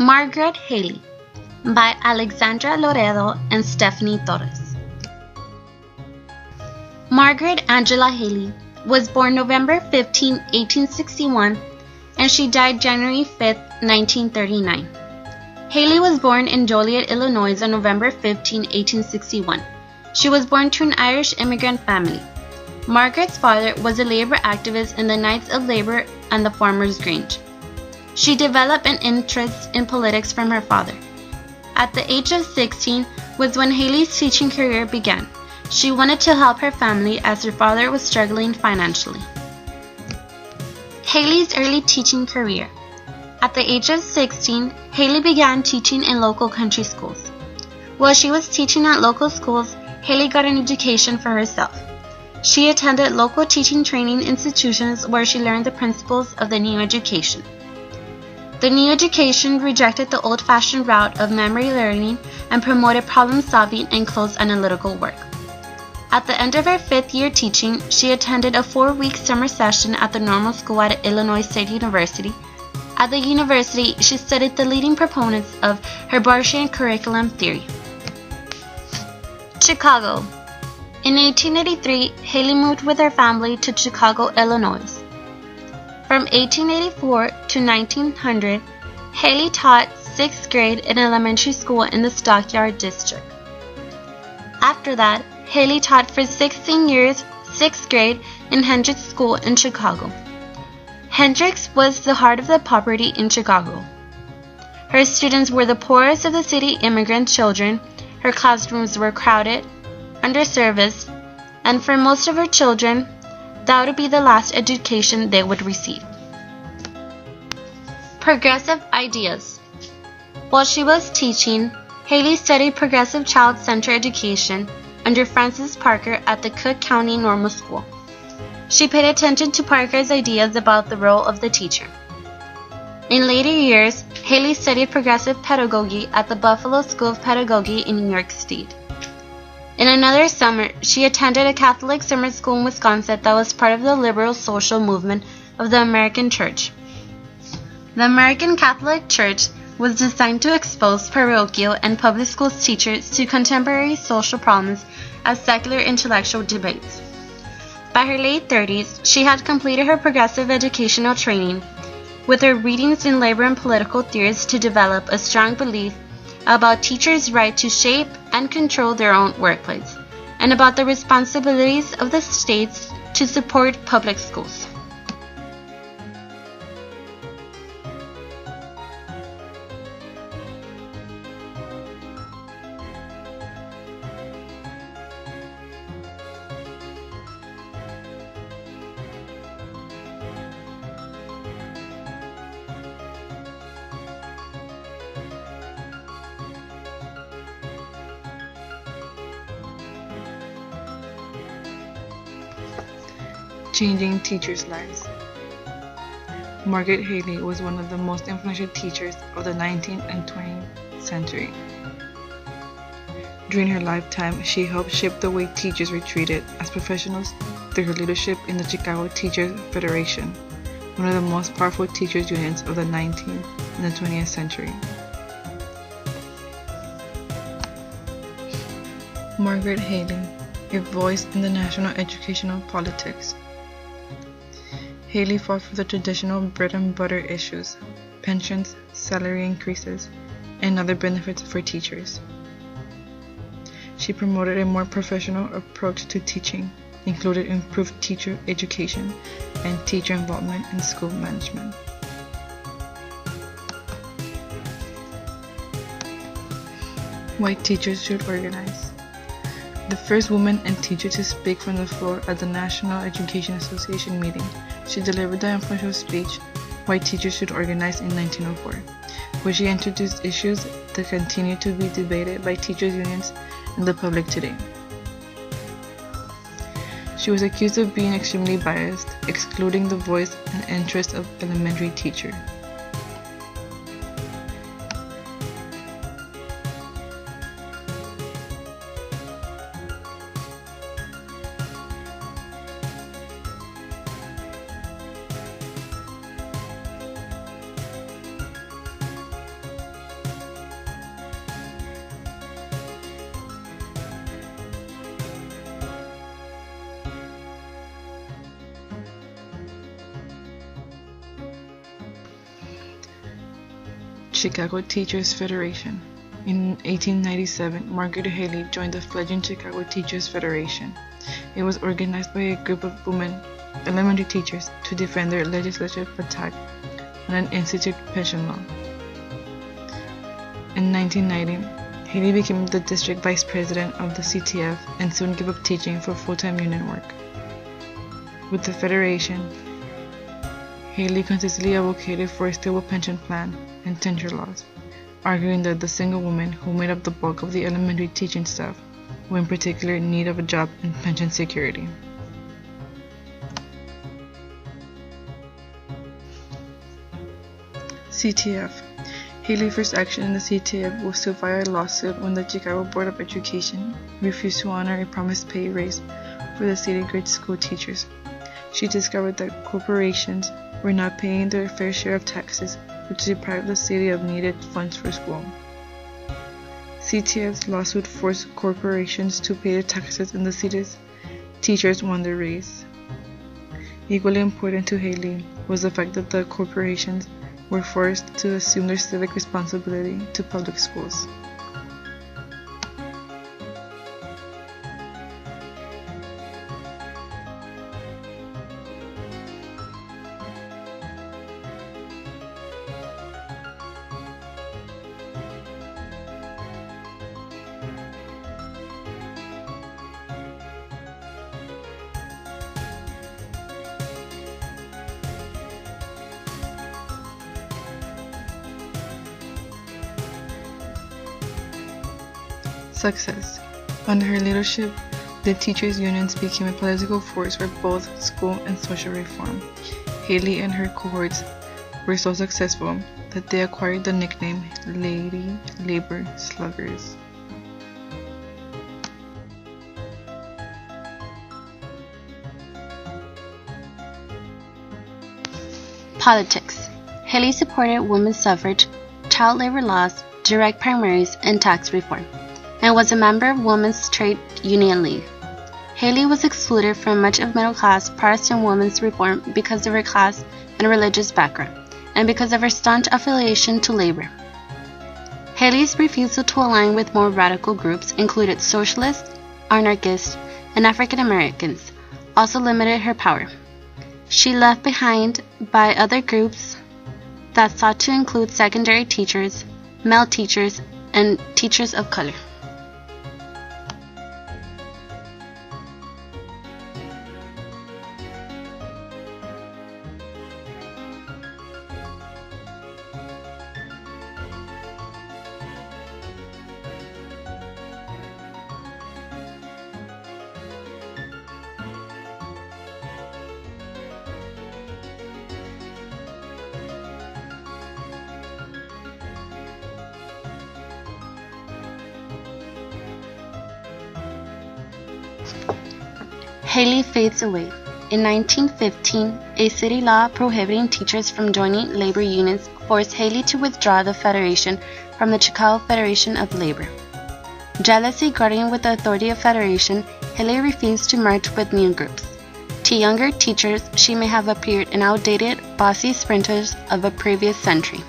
Margaret Haley by Alexandra Loredo and Stephanie Torres. Margaret Angela Haley was born November 15, 1861, and she died January 5, 1939. Haley was born in Joliet, Illinois on November 15, 1861. She was born to an Irish immigrant family. Margaret's father was a labor activist in the Knights of Labor and the Farmers' Grange. She developed an interest in politics from her father. At the age of 16 was when Haley's teaching career began. She wanted to help her family as her father was struggling financially. Haley's early teaching career. At the age of 16, Haley began teaching in local country schools. While she was teaching at local schools, Haley got an education for herself. She attended local teaching training institutions where she learned the principles of the new education. The new education rejected the old-fashioned route of memory learning and promoted problem-solving and close analytical work. At the end of her 5th year teaching, she attended a 4-week summer session at the normal school at Illinois State University. At the university, she studied the leading proponents of Herbartian curriculum theory. Chicago. In 1883, Haley moved with her family to Chicago, Illinois. From 1884 to 1900, Haley taught 6th grade in elementary school in the Stockyard District. After that, Haley taught for 16 years 6th grade in Hendricks School in Chicago. Hendricks was the heart of the poverty in Chicago. Her students were the poorest of the city immigrant children. Her classrooms were crowded, underserviced, and for most of her children, that would be the last education they would receive. Progressive ideas. While she was teaching, Haley studied progressive child-centered education under Francis Parker at the Cook County Normal School. She paid attention to Parker's ideas about the role of the teacher. In later years, Haley studied progressive pedagogy at the Buffalo School of Pedagogy in New York State. In another summer, she attended a Catholic summer school in Wisconsin that was part of the liberal social movement of the American Church. The American Catholic Church was designed to expose parochial and public school teachers to contemporary social problems as secular intellectual debates. By her late 30s, she had completed her progressive educational training, with her readings in labor and political theories to develop a strong belief about teachers' right to shape and control their own workplace, and about the responsibilities of the states to support public schools. Changing teachers' lives. Margaret Haley was one of the most influential teachers of the 19th and 20th century. During her lifetime, she helped shape the way teachers were treated as professionals through her leadership in the Chicago Teachers Federation, one of the most powerful teachers' unions of the 19th and the 20th century. Margaret Haley, a voice in the national educational politics. Haley fought for the traditional bread-and-butter issues, pensions, salary increases, and other benefits for teachers. She promoted a more professional approach to teaching, including improved teacher education and teacher involvement in school management. Why teachers should organize. The first woman and teacher to speak from the floor at the National Education Association meeting, she delivered the influential speech, Why Teachers Should Organize, in 1904, where she introduced issues that continue to be debated by teachers' unions and the public today. She was accused of being extremely biased, excluding the voice and interests of elementary teachers. Chicago Teachers Federation. In 1897, Margaret Haley joined the fledgling Chicago Teachers Federation. It was organized by a group of women elementary teachers to defend their legislative attack on an institute pension law. In 1990, Haley became the district vice president of the CTF and soon gave up teaching for full-time union work. With the Federation, Haley consistently advocated for a stable pension plan and tenure laws, arguing that the single women who made up the bulk of the elementary teaching staff were in particular need of a job and pension security. CTF. Haley's first action in the CTF was to file a lawsuit when the Chicago Board of Education refused to honor a promised pay raise for the city grade school teachers. She discovered that corporations were not paying their fair share of taxes, which deprived the city of needed funds for school. CTF's lawsuit forced corporations to pay their taxes and the city's teachers won their raise. Equally important to Haley was the fact that the corporations were forced to assume their civic responsibility to public schools. Success. Under her leadership, the teachers' unions became a political force for both school and social reform. Haley and her cohorts were so successful that they acquired the nickname Lady Labor Sluggers. Politics. Haley supported women's suffrage, child labor laws, direct primaries, and tax reform, and was a member of Women's Trade Union League. Haley was excluded from much of middle-class Protestant women's reform because of her class and religious background, and because of her staunch affiliation to labor. Haley's refusal to align with more radical groups included socialists, anarchists, and African Americans, also limited her power. She left behind by other groups that sought to include secondary teachers, male teachers, and teachers of color. Haley fades away. In 1915, a city law prohibiting teachers from joining labor unions forced Haley to withdraw the Federation from the Chicago Federation of Labor. Jealousy guarding with the authority of Federation, Haley refused to merge with new groups. To younger teachers, she may have appeared in outdated, bossy sprinters of a previous century.